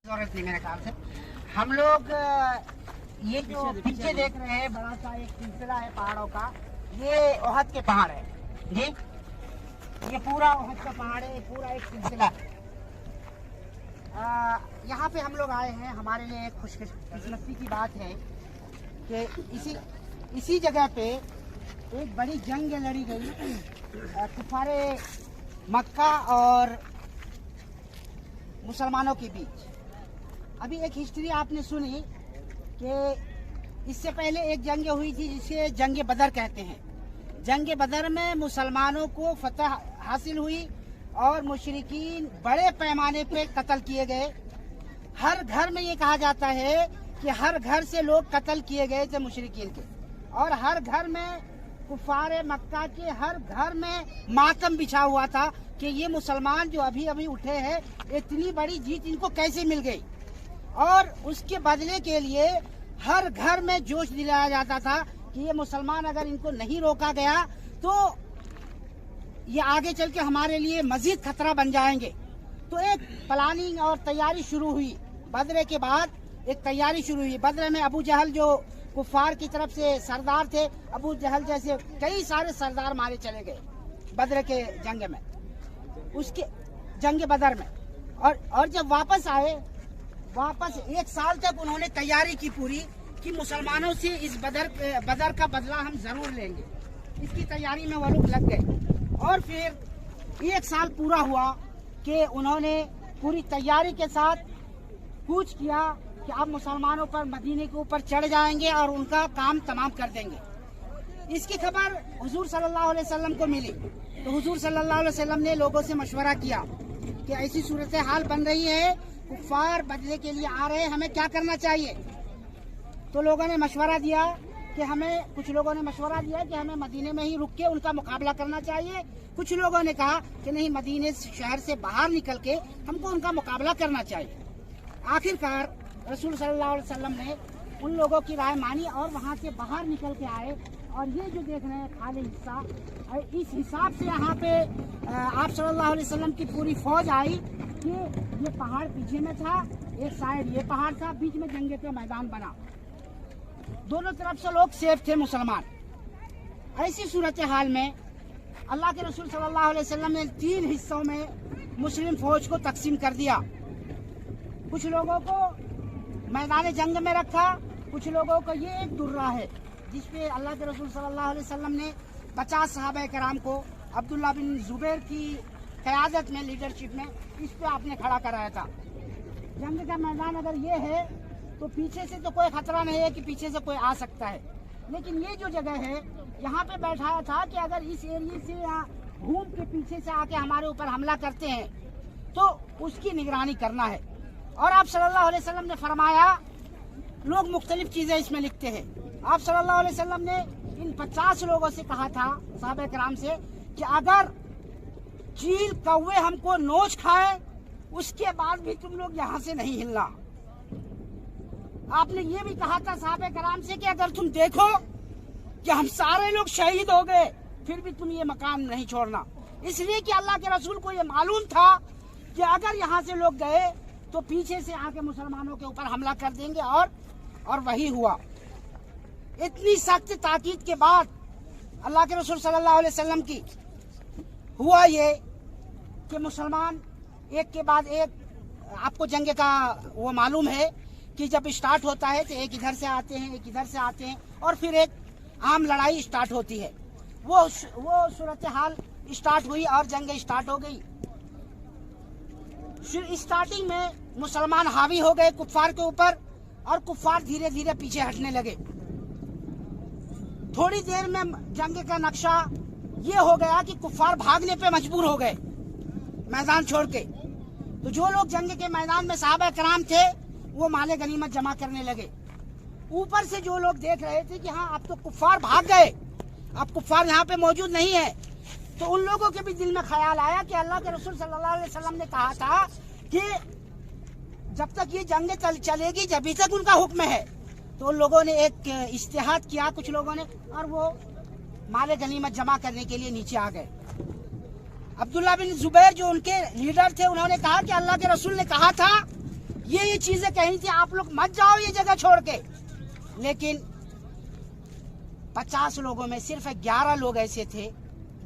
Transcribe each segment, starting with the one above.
जरूरत नहीं मेरे ख्याल से। हम लोग ये जो पीछे देख रहे हैं बड़ा सा एक सिलसिला है पहाड़ों का, ये ओहद के पहाड़ है जी। ये पूरा ओहद का पहाड़ है, पूरा एक सिलसिला। यहाँ पे हम लोग आए हैं, हमारे लिए एक खुशकिस्मती की बात है कि इसी जगह पे एक बड़ी जंग लड़ी गई कुफारे मक्का और मुसलमानों के बीच। अभी एक हिस्ट्री आपने सुनी कि इससे पहले एक जंग हुई थी जिसे जंग बदर कहते हैं। जंग बदर में मुसलमानों को फतह हासिल हुई और मुशरिकीन बड़े पैमाने पे कत्ल किए गए। हर घर में ये कहा जाता है कि हर घर से लोग कत्ल किए गए थे मुशरिकीन के, और हर घर में कुफारे मक्का के हर घर में मातम बिछा हुआ था कि ये मुसलमान जो अभी अभी उठे हैं, इतनी बड़ी जीत इनको कैसे मिल गई। और उसके बदले के लिए हर घर में जोश दिलाया जाता था कि ये मुसलमान अगर इनको नहीं रोका गया तो ये आगे चल के हमारे लिए मजीद खतरा बन जाएंगे। तो एक प्लानिंग और तैयारी शुरू हुई। बदर के बाद एक तैयारी शुरू हुई। बदर में अबू जहल जो कुफार की तरफ से सरदार थे, अबू जहल जैसे कई सारे सरदार मारे चले गए बदर के जंग में, उसके जंग बदर में। और जब वापस आए, वापस एक साल तक उन्होंने तैयारी की पूरी कि मुसलमानों से इस बदर का बदला हम जरूर लेंगे। इसकी तैयारी में वो लोग लग गए। और फिर एक साल पूरा हुआ कि उन्होंने पूरी तैयारी के साथ कूच किया कि अब मुसलमानों पर मदीने के ऊपर चढ़ जाएंगे और उनका काम तमाम कर देंगे। इसकी खबर हुजूर सल्लल्लाहु अलैहि वसल्लम को मिली तो हुजूर सल्लल्लाहु अलैहि वसल्लम ने लोगों से मशवरा किया कि ऐसी सूरत हाल बन रही है, कुफार बदले के लिए आ रहे हैं, हमें क्या करना चाहिए। तो लोगों ने मशवरा दिया कि कुछ लोगों ने मशवरा दिया कि हमें मदीने में ही रुक के उनका मुकाबला करना चाहिए। कुछ लोगों ने कहा कि नहीं, मदीने शहर से बाहर निकल के हमको उनका मुकाबला करना चाहिए। आखिरकार रसूल सल्लल्लाहु अलैहि वसल्लम ने उन लोगों की राय मानी और वहाँ से बाहर निकल के आए। और ये जो देख रहे हैं खाली हिस्सा, इस हिसाब से यहाँ पे आप सल्लल्लाहु अलैहि वसल्लम की पूरी फौज आई कि ये पहाड़ पीछे में था, एक साइड ये पहाड़ था, बीच में जंग का मैदान बना, दोनों तरफ से लोग सेफ थे मुसलमान। ऐसी सूरत हाल में अल्लाह के रसूल सल्लल्लाहु अलैहि वसल्लम ने 3 हिस्सों में मुस्लिम फौज को तकसीम कर दिया। कुछ लोगों को मैदान जंग में रखा, कुछ लोगों को ये एक दुर्रा है जिसपे अल्लाह के रसूल सल्लल्लाहु अलैहि वसल्लम ने 50 सहाबा कराम को अब्दुल्ला बिन जुबैर की क़यादत में, लीडरशिप में, इस पे आपने खड़ा कराया था। जंग का मैदान अगर ये है तो पीछे से तो कोई खतरा नहीं है कि पीछे से कोई आ सकता है, लेकिन ये जो जगह है यहाँ पे बैठाया था कि अगर इस एरिया से घूम के पीछे से आके हमारे ऊपर हमला करते हैं तो उसकी निगरानी करना है। और आप सल्लल्लाहु अलैहि वसल्लम ने फरमाया, लोग मुख्तलिफ चीजें इसमें लिखते हैं, आप सल्लल्लाहु अलैहि वसल्लम ने इन 50 लोगों से कहा था, साहबे कराम से, कि अगर चील कौवे हमको नोच खाए उसके बाद भी तुम लोग यहाँ से नहीं हिलना। आपने ये भी कहा था साहबे कराम से कि अगर तुम देखो कि हम सारे लोग शहीद हो गए फिर भी तुम ये मकाम नहीं छोड़ना। इसलिए कि अल्लाह के रसूल को ये मालूम था कि अगर यहाँ से लोग गए तो पीछे से आके मुसलमानों के ऊपर हमला कर देंगे, और वही हुआ। इतनी सख्त ताकीद के बाद अल्लाह के रसूल सल्लल्लाहु अलैहि वसल्लम की हुआ ये कि मुसलमान एक के बाद एक, आपको जंग का वो मालूम है कि जब स्टार्ट होता है तो एक इधर से आते हैं, एक इधर से आते हैं, और फिर एक आम लड़ाई स्टार्ट होती है। वो सूरत हाल स्टार्ट हुई और जंग स्टार्ट हो गई। स्टार्टिंग में मुसलमान हावी हो गए कुफार के ऊपर और कुफार धीरे धीरे पीछे हटने लगे। थोड़ी देर में जंग का नक्शा ये हो गया कि कुफार भागने पे मजबूर हो गए मैदान छोड़ के। तो जो लोग जंग के मैदान में सहाबा कराम थे वो माले गनीमत जमा करने लगे। ऊपर से जो लोग देख रहे थे कि हाँ अब तो कुफार भाग गए, अब कुफार यहाँ पे मौजूद नहीं है, तो उन लोगों के भी दिल में ख्याल आया कि अल्लाह के रसूल सल्लल्लाहु अलैहि वसल्लम ने कहा था कि जब तक ये जंग चलेगी जब तक उनका हुक्म है। तो उन लोगों ने एक इज्तिहाद किया कुछ लोगों ने, और वो माले गनीमत जमा करने के लिए नीचे आ गए। अब्दुल्ला बिन जुबैर जो उनके लीडर थे, उन्होंने कहा कि अल्लाह के रसूल ने कहा था ये चीजें कही थी, आप लोग मत जाओ ये जगह छोड़ के। लेकिन 50 लोगों में सिर्फ 11 लोग ऐसे थे,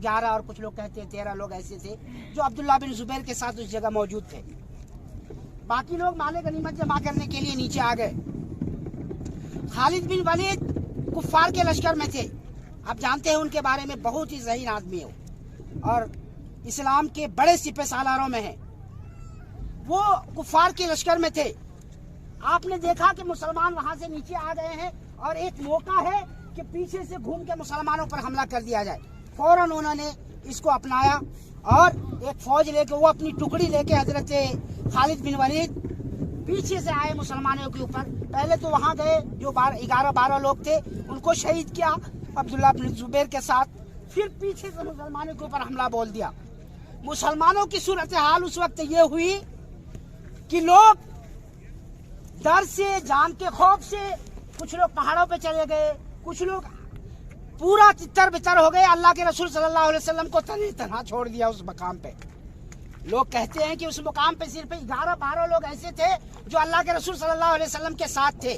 11 और कुछ लोग कहते हैं 13 लोग ऐसे थे जो अब्दुल्ला बिन जुबैर के साथ उस जगह मौजूद थे। बाकी लोग माले गनीमत जमा करने के लिए नीचे आ गए। खालिद बिन वलीद कुफ्फार के लश्कर में थे। आप जानते हैं उनके बारे में, बहुत ही ज़हीन आदमी हो और इस्लाम के बड़े सिपह सालारों में है। वो कुफ्फार के लश्कर में थे। आपने देखा कि मुसलमान वहां से नीचे आ गए हैं और एक मौका है कि पीछे से घूम के मुसलमानों पर हमला कर दिया जाए। फौरन उन्होंने इसको अपनाया और एक फौज लेके, वो अपनी टुकड़ी लेके हजरत खालिद बिन वलीद पीछे से आए मुसलमानों के ऊपर। पहले तो वहां गए, जो 11-12 लोग थे उनको शहीद किया अब्दुल्ला बिन जुबैर के साथ। फिर पीछे से मुसलमानों के ऊपर हमला बोल दिया। मुसलमानों की सूरत हाल उस वक्त ये हुई कि लोग डर से, जान के खौफ से, कुछ लोग पहाड़ों पे चले गए, कुछ लोग पूरा तितर बितर हो गए। अल्लाह के रसूल सल्लल्लाहु अलैहि वसल्लम को तनहा छोड़ दिया उस मकाम पे। लोग कहते हैं कि उस मुकाम पे सिर्फ 11-12 लोग ऐसे थे जो अल्लाह के रसूल सल्लल्लाहु अलैहि वसल्लम के साथ थे।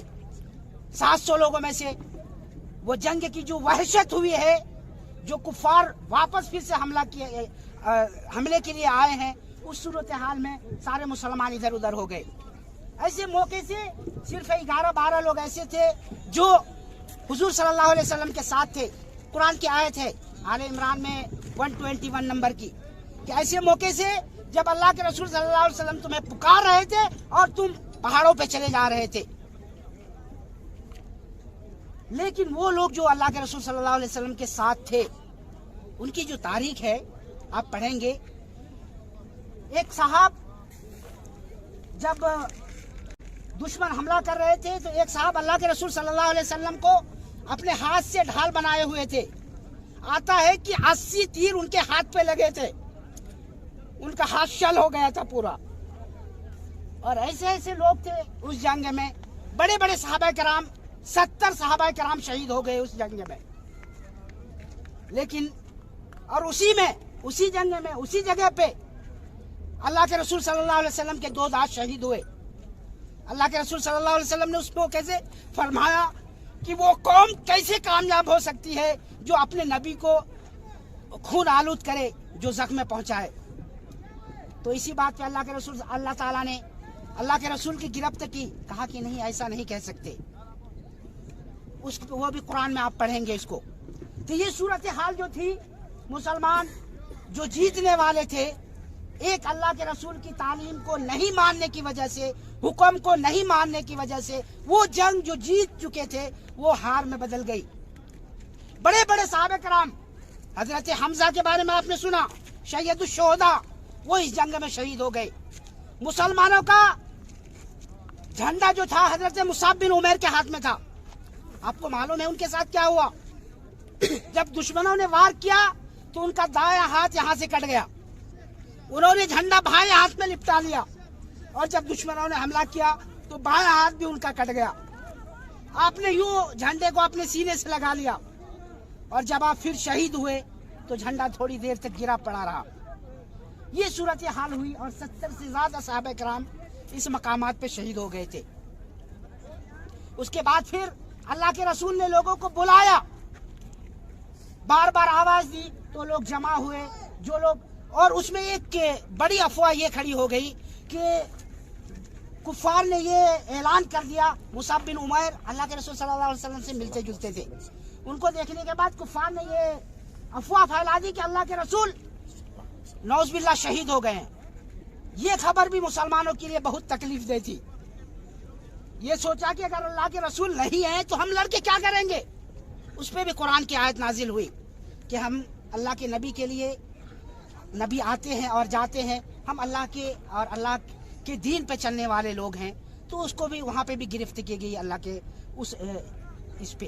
700 लोगों में से वो जंग की जो वहशत हुई है, जो कुफार वापस फिर से हमले के लिए आए हैं, उस सूरत हाल में सारे मुसलमान इधर उधर हो गए। ऐसे मौके से सिर्फ 11-12 लोग ऐसे थे जो हुजूर सल्लल्लाहु अलैहि वसल्लम के साथ थे। कुरान की आयत है आले इमरान में 121 नंबर की, कि ऐसे मौके से जब अल्लाह के रसूल सल्लल्लाहु अलैहि वसल्लम तुम्हें पुकार रहे थे और तुम पहाड़ों पे चले जा रहे थे। लेकिन वो लोग जो अल्लाह के रसूल सल्लल्लाहु अलैहि वसल्लम के साथ थे, उनकी जो तारीख है आप पढ़ेंगे। एक साहब जब दुश्मन हमला कर रहे थे तो एक साहब अल्लाह के रसूल सल्लल्लाहु अलैहि वसल्लम को अपने हाथ से ढाल बनाए हुए थे। आता है कि 80 तीर उनके हाथ पे लगे थे, उनका हाथ शल हो गया था पूरा। और ऐसे ऐसे लोग थे उस जंग में, बड़े बड़े सहाबा कराम, 70 सहाबा कराम शहीद हो गए उस जंग में। लेकिन और उसी जंग में, उसी जगह पे अल्लाह के रसूल सल्लल्लाहु अलैहि वसल्लम के 2 दास शहीद हुए। अल्लाह के रसूल सल्लल्लाहु अलैहि वसल्लम ने उसको कैसे फरमाया कि वो कौम कैसे कामयाब हो सकती है जो अपने नबी को खून आलूद करे, जो जख्म पहुंचाए। तो इसी बात पे अल्लाह ताला ने अल्लाह के रसूल की गिरफ्त की, कहा कि नहीं, ऐसा नहीं कह सकते। वो भी कुरान में आप पढ़ेंगे इसको। तो ये सूरत हाल जो थी, मुसलमान जो जीतने वाले थे, एक अल्लाह के रसूल की तालीम को नहीं मानने की वजह से, हुक्म को नहीं मानने की वजह से, वो जंग जो जीत चुके थे वो हार में बदल गई। बड़े बड़े साहबे कराम, हजरत हमजा के बारे में आपने सुना, शहीदुल शोहदा, वो इस जंग में शहीद हो गए। मुसलमानों का झंडा जो था हजरत मुसाब बिन उमैर के हाथ में था। आपको मालूम है उनके साथ क्या हुआ? जब दुश्मनों ने वार किया तो उनका दायां हाथ यहाँ से कट गया, उन्होंने झंडा बाएं हाथ में लिपटा लिया, और जब दुश्मनों ने हमला किया तो बाएं हाथ भी उनका कट गया। आपने यूं झंडे को अपने सीने से लगा लिया, और जब आप फिर शहीद हुए तो झंडा थोड़ी देर तक गिरा पड़ा रहा। ये सूरत हाल हुई और 70 से ज्यादा सहाबा कराम इस मकामात पे शहीद हो गए थे। उसके बाद फिर अल्लाह के रसूल ने लोगों को बुलाया, बार बार आवाज दी तो लोग जमा हुए, जो लोग, और उसमें एक बड़ी अफवाह ये खड़ी हो गई कि कुफार ने ये ऐलान कर दिया, मुसाब बिन उमैर अल्लाह के रसूल सल्लल्लाहु अलैहि वसल्लम से मिलते जुलते थे, उनको देखने के बाद कुफार ने ये अफवाह फैला दी कि अल्लाह के रसूल नौज़बिल्लाह शहीद हो गए हैं। ये खबर भी मुसलमानों के लिए बहुत तकलीफ दे थी। ये सोचा कि अगर अल्लाह के रसूल नहीं है तो हम लड़के क्या करेंगे। उस पर भी कुरान की आयत नाजिल हुई कि हम अल्लाह के नबी के लिए, नबी आते हैं और जाते हैं, हम अल्लाह के और अल्लाह के दीन पे चलने वाले लोग हैं, तो उसको भी वहाँ पे भी गिरफ्त की गई अल्लाह के उस इस पे।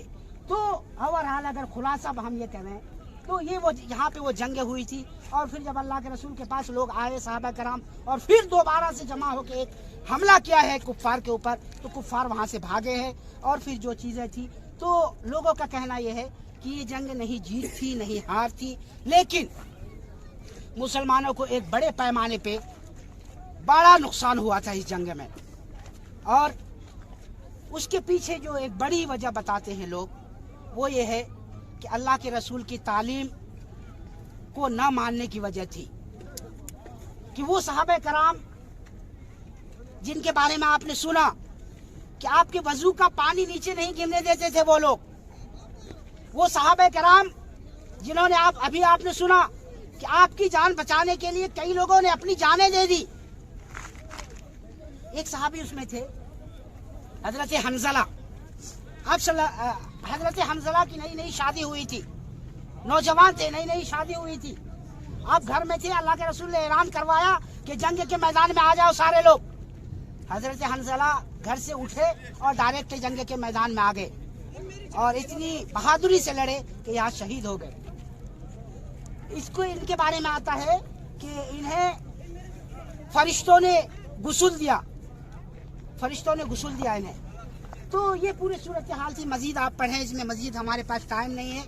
तो ओवरऑल अगर खुलासा हम ये करें तो ये वो यहाँ पे वो जंग हुई थी, और फिर जब अल्लाह के रसूल के पास लोग आए सहाबा कराम, और फिर दोबारा से जमा होकर एक हमला किया है कुफ्फार के ऊपर, तो कुफ्फार वहाँ से भागे हैं। और फिर जो चीज़ें थी, तो लोगों का कहना यह है कि ये जंग नहीं जीत थी, नहीं हार थी, लेकिन मुसलमानों को एक बड़े पैमाने पे बड़ा नुकसान हुआ था इस जंग में। اور اس کے پیچھے جو ایک بڑی وجہ بتاتے ہیں لوگ وہ یہ ہے کہ اللہ کے رسول کی تعلیم کو نہ ماننے کی وجہ تھی کہ وہ صحابہ کرام جن کے بارے میں آپ نے سنا کہ آپ کے وضو کا پانی نیچے نہیں گرنے دیتے تھے وہ صحابہ کرام جنہوں نے آپ نے سنا کہ آپ کی جان بچانے کے لیے کئی لوگوں نے اپنی جانیں دے دی. ایک صحابی اس میں تھے حضرت حنظلہ. حضرت حنظلہ کی نئی شادی ہوئی تھی, نوجوان تھے, نئی شادی ہوئی تھی. آپ گھر میں تھے, اللہ کے رسول نے اعلان کروایا کہ جنگ کے میدان میں آ جاؤ سارے لوگ. حضرت حنظلہ گھر سے اٹھے اور ڈائریکٹ جنگ کے میدان میں آ گئے اور اتنی بہادری سے لڑے کہ یہاں شہید ہو گئے. اس کو ان کے بارے میں آتا ہے کہ انہیں فرشتوں نے غسل دیا انہیں. تو یہ پوری صورتحال تھی. مزید آپ پڑھیں, اس میں مزید ہمارے پاس ٹائم نہیں ہے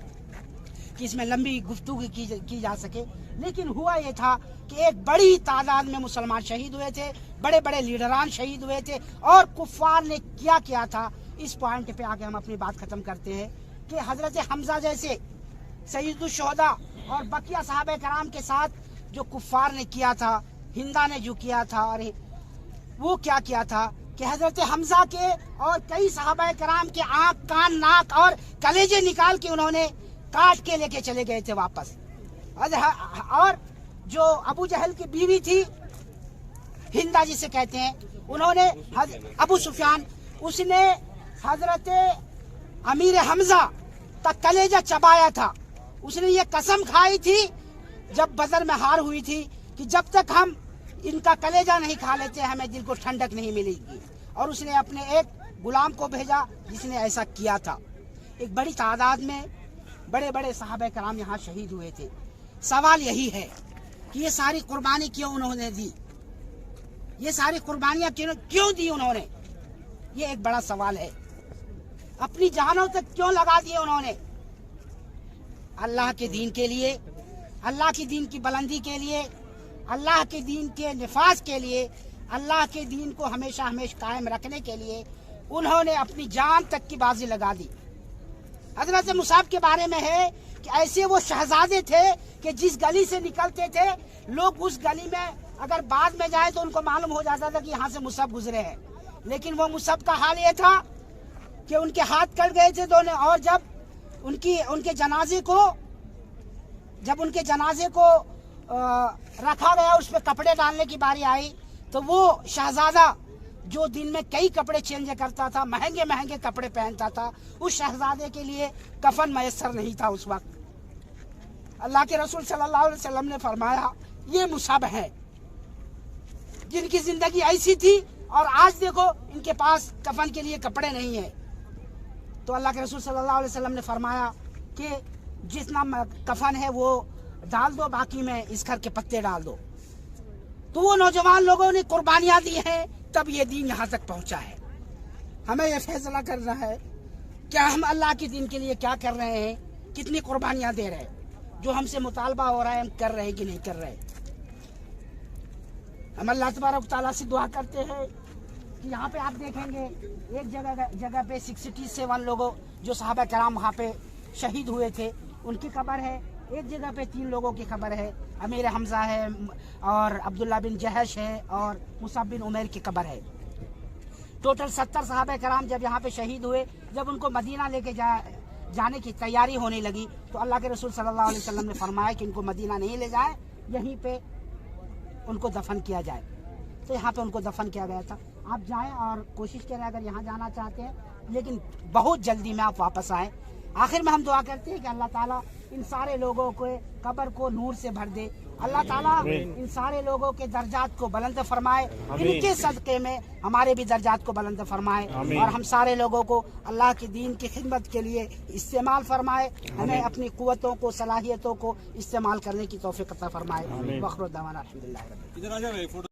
کہ اس میں لمبی گفتگو کی جا سکے. لیکن ہوا یہ تھا کہ ایک بڑی تعداد میں مسلمان شہید ہوئے تھے, بڑے بڑے لیڈران شہید ہوئے تھے, اور کفار نے کیا تھا. اس پوائنٹ پہ آگے ہم اپنی بات ختم کرتے ہیں کہ حضرت حمزہ جیسے سید الشہداء اور بقیہ صحابہ کرام کے ساتھ جو کفار نے کیا تھا, ہندا نے جو کیا تھا, اور وہ کیا تھا کہ حضرت حمزہ کے اور کئی صحابہ کرام کے آنکھ, کان, ناک اور کلیجے نکال کے انہوں نے کاٹ کے لے کے چلے گئے تھے واپس. اور جو ابو جہل کی بیوی تھی ہندا جسے کہتے ہیں, انہوں نے ابو سفیان, اس نے حضرت امیر حمزہ کا کلیجہ چبایا تھا. اس نے یہ قسم کھائی تھی جب بدر میں ہار ہوئی تھی کہ جب تک ہم ان کا کلیجہ نہیں کھا لیتے ہمیں دل کو ٹھنڈک نہیں ملے گی. اور اس نے اپنے ایک غلام کو بھیجا جس نے ایسا کیا تھا. ایک بڑی تعداد میں بڑے بڑے صحابہ کرام یہاں شہید ہوئے تھے. سوال یہی ہے کہ یہ ساری قربانی کیوں انہوں نے دی, یہ ساری قربانیاں کیوں دی انہوں نے؟ یہ ایک بڑا سوال ہے. اپنی جانوں تک کیوں لگا دیے انہوں نے؟ اللہ کے دین کے لیے, اللہ کے دین کی بلندی کے لیے, اللہ کے دین کے نفاذ کے لیے, اللہ کے دین کو ہمیشہ قائم رکھنے کے لیے انہوں نے اپنی جان تک کی بازی لگا دی. حضرت مصعب کے بارے میں ہے کہ ایسے وہ شہزادے تھے کہ جس گلی سے نکلتے تھے لوگ اس گلی میں اگر بعد میں جائیں تو ان کو معلوم ہو جاتا تھا کہ یہاں سے مصعب گزرے ہیں. لیکن وہ مصعب کا حال یہ تھا کہ ان کے ہاتھ کٹ گئے تھے دونوں, اور جب ان کے جنازے کو رکھا گیا, اس پہ کپڑے ڈالنے کی باری آئی, تو وہ شہزادہ جو دن میں کئی کپڑے چینج کرتا تھا, مہنگے کپڑے پہنتا تھا, اس شہزادے کے لیے کفن میسر نہیں تھا اس وقت. اللہ کے رسول صلی اللہ علیہ وسلم نے فرمایا یہ مصعب ہیں جن کی زندگی ایسی تھی اور آج دیکھو ان کے پاس کفن کے لیے کپڑے نہیں ہیں. تو اللہ کے رسول صلی اللہ علیہ وسلم نے فرمایا کہ جتنا کفن ہے وہ ڈال دو, باقی میں اس گھر کے پتے ڈال دو. تو وہ نوجوان لوگوں نے قربانیاں دی ہیں, تب یہ دین یہاں تک پہنچا ہے. ہمیں یہ فیصلہ کرنا ہے کیا ہم اللہ کے دین کے لیے کیا کر رہے ہیں, کتنی قربانیاں دے رہے ہیں. جو ہم سے مطالبہ ہو رہا ہے ہم کر رہے ہیں کہ نہیں کر رہے. ہم اللہ تبارک و تعالیٰ سے دعا کرتے ہیں کہ یہاں پہ آپ دیکھیں گے ایک جگہ پہ 67 لوگوں جو صحابہ کرام وہاں پہ شہید ہوئے تھے ان کی قبر ہے. ایک جگہ پہ 3 لوگوں کی قبر ہے, امیر حمزہ ہے اور عبداللہ بن جہش ہے اور مصعب بن عمیر کی قبر ہے. ٹوٹل 70 صحابہ کرام جب یہاں پہ شہید ہوئے, جب ان کو مدینہ لے کے جانے کی تیاری ہونے لگی تو اللہ کے رسول صلی اللہ علیہ وسلم نے فرمایا کہ ان کو مدینہ نہیں لے جائیں, یہیں پہ ان کو دفن کیا جائے. تو یہاں پہ ان کو دفن کیا گیا تھا. آپ جائیں اور کوشش کریں اگر یہاں جانا چاہتے ہیں, لیکن بہت جلدی میں آپ واپس آئیں. آخر میں ہم دعا کرتے ہیں کہ اللہ تعالیٰ ان سارے لوگوں کو قبر کو نور سے بھر دے. اللہ تعالیٰ ان سارے لوگوں کے درجات کو بلند فرمائے, ان کے صدقے میں ہمارے بھی درجات کو بلند فرمائے, اور ہم سارے لوگوں کو اللہ کے دین کی خدمت کے لیے استعمال فرمائے. ہمیں اپنی قوتوں کو, صلاحیتوں کو استعمال کرنے کی توفیق عطا فرمائے. وآخر دعوانا الحمدللہ.